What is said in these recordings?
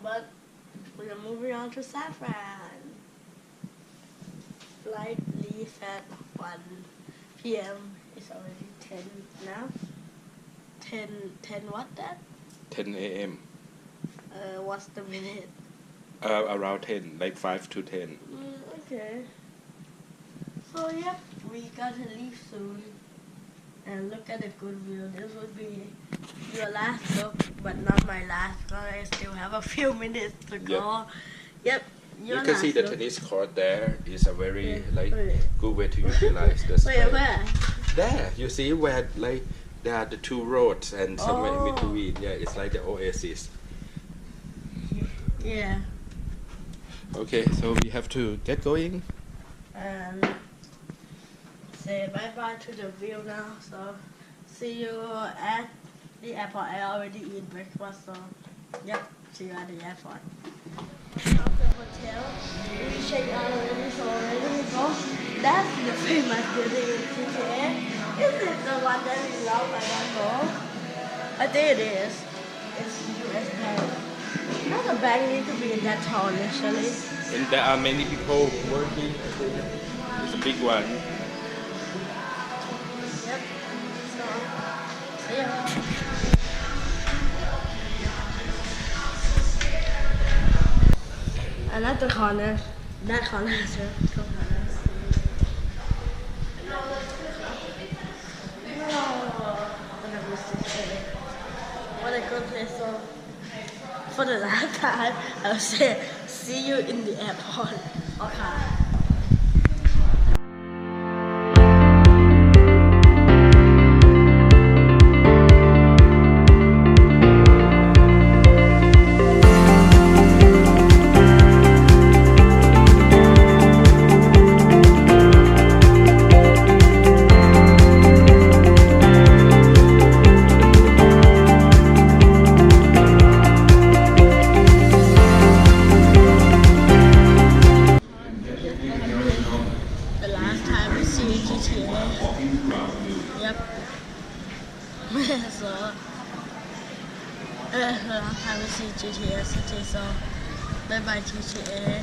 but we are moving on to San Fran. Flight leaves at 1 p.m. It's already 10 now. 10 what that? 10 a.m. What's the minute? Around 10, like 5 to 10. Okay. So yep, we gotta leave soon. And look at the good view. This would be your last look, but not my last, because I still have a few minutes to go. Yep. You can see the tennis court there is a very good way to utilize the space. Where? There, you see where like there are the two roads and somewhere in between. Yeah, it's like the oasis. Yeah. Okay, so we have to get going. And say bye bye to the view now. So see you at the airport. I already eat breakfast, so yep, see you at the airport. Of the hotel, we checked out already, so ready to go. That's the famous building in GTA. Is it the one that we love? I don't know. I think it is. It's US Bank. Not a bank need to be that tall initially. And there are many people working. I think it's a big one. Yep. So, see ya. Another corner. That corner is your corner. What a good place. So, for the last time, I will say, see you in the airport. Okay. I will see GTA City, so bye bye GTA.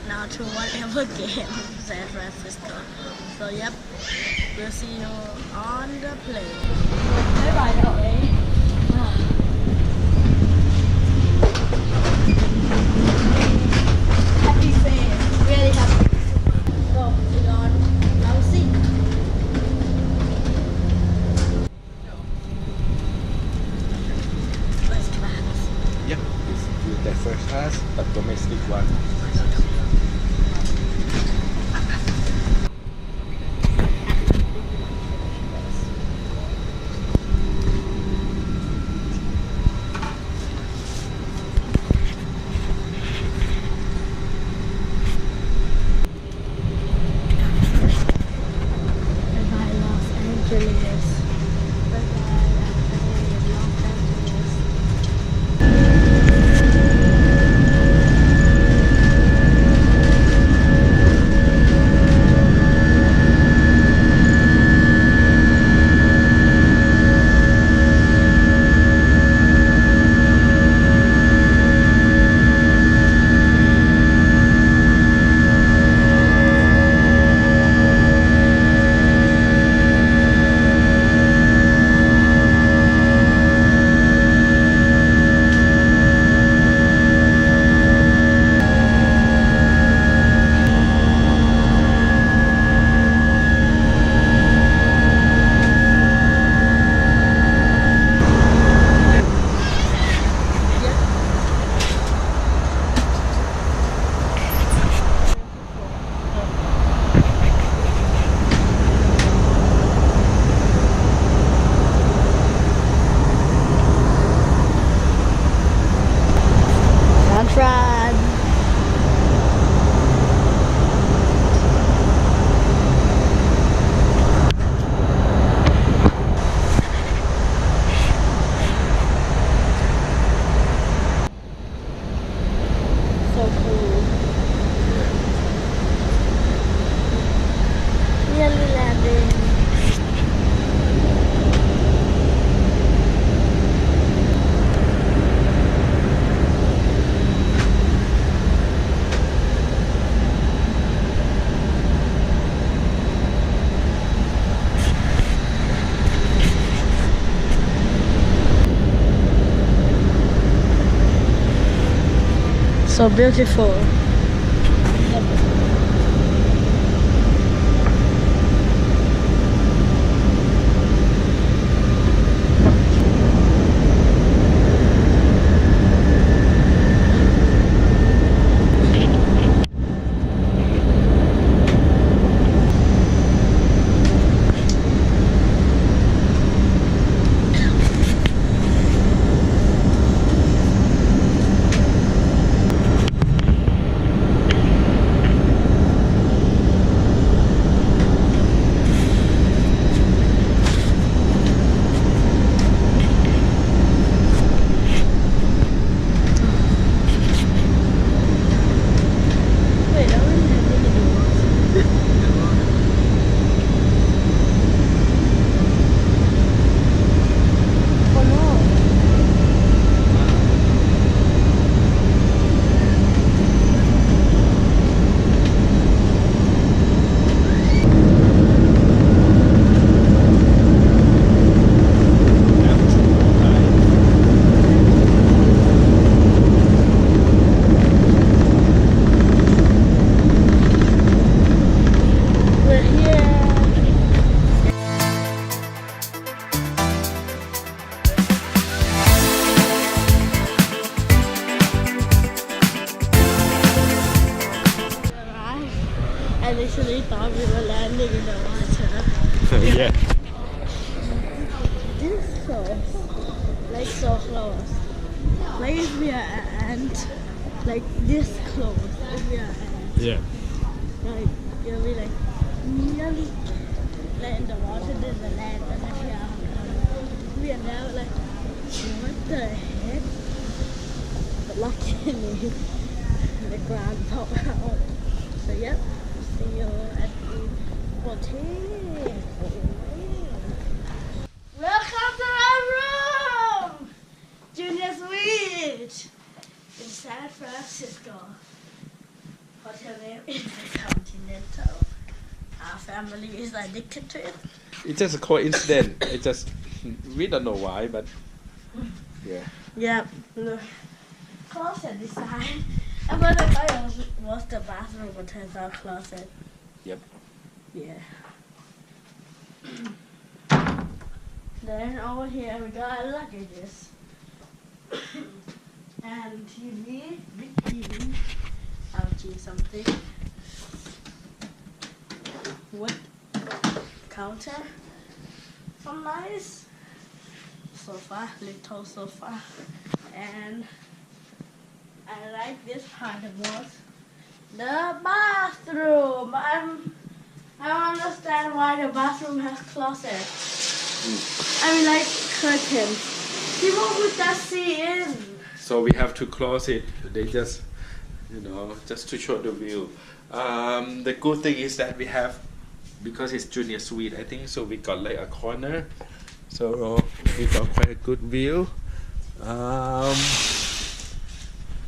Now to whatever game, San Francisco. So yep, we'll see you on the plane. Bye bye LA. Happy face, really happy. So we're on now see. Yep, it's the first class, but domestic one. Bye-bye Los Angeles. Bye-bye Los Angeles. so beautiful. I literally thought we were landing in the water. Yeah. This is so close. Like if we are ant, like this close. If we are ant, Yeah. like you'll be like nearly like in the water, then the land, and if we are now like what the heck? But luckily the ground popped out. So yep. See you at the hotel. Welcome to our room! Junior Suite in San Francisco. Hotel name Intercontinental. Our family is addicted to it. It's just a coincidence. We don't know why, but yeah. Yep. Look. Closet design. I thought it was the bathroom, but turns out closet. Yep. Yeah. Then over here we got luggages. And TV, big TV. I'll choose something. Wood counter. Some nice sofa, little sofa. And I like this part the most. The bathroom. I don't understand why the bathroom has closet. I mean like curtains. People would just see in. So we have to close it. They just, just to show the view. The good thing is that we have, because it's junior suite, I think, so we got like a corner. So we got quite a good view.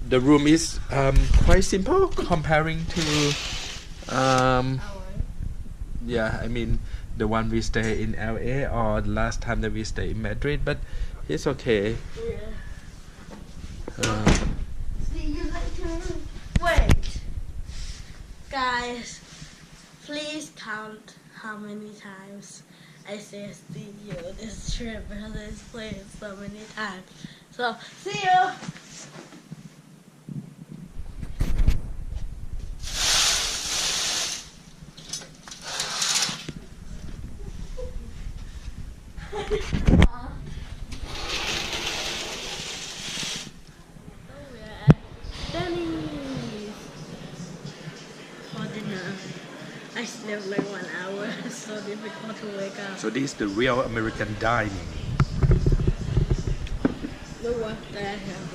The room is quite simple comparing to the one we stay in LA or the last time that we stay in Madrid, but it's okay. Yeah. See you later. Wait, guys, please count how many times I say see you this trip because this place so many times. So see you. We're at Denny for dinner. I slept like 1 hour. It's so difficult to wake up. So this is the real American dining. Look what they have.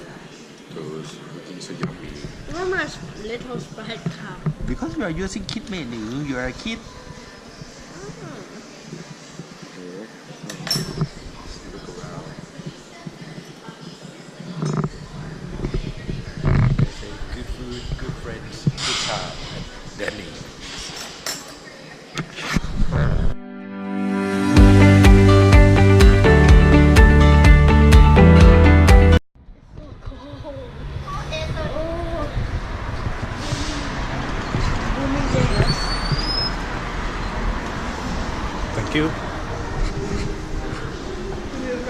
Those looking so yummy. How much little Sprite cup? Because you are using kid menu, you are a kid. Look around. Good food, good friends, good time at Denny.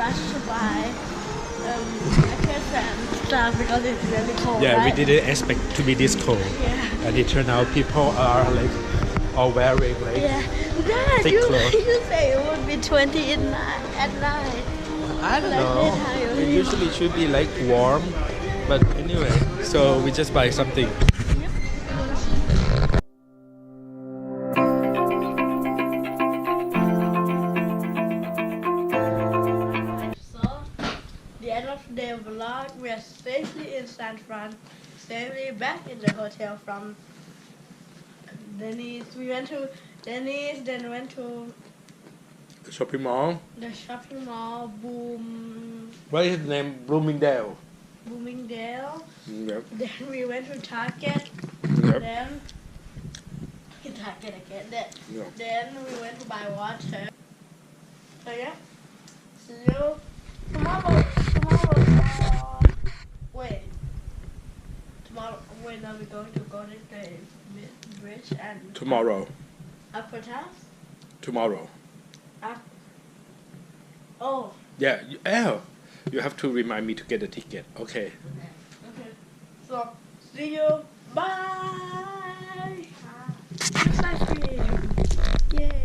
rush to buy jackets and stuff because it's really cold. Yeah, right? we didn't expect to be this cold. Yeah. And it turned out people are like all wearing like Yeah. Dad, thick clothes. you say it would be 20 at night. I don't Like know. this, how you It live. usually should be like warm, but anyway, so we just buy something. So, the end of the vlog, we are safely in San Fran, safely back in the hotel from Denny's. We went to Denny's, then went to Shopping mall. the shopping mall, What is the name? Bloomingdale. Bloomingdale. Yep. Then we went to Target. Yep. Then Target again. Yeah. Then we went to buy water. So yeah, see you tomorrow. Wait. Tomorrow. When are we going to go to the bridge and Tomorrow. Upper House? Tomorrow. Oh. Yeah. You have to remind me to get a ticket. Okay. Okay. So see you. Bye. Bye. Yay.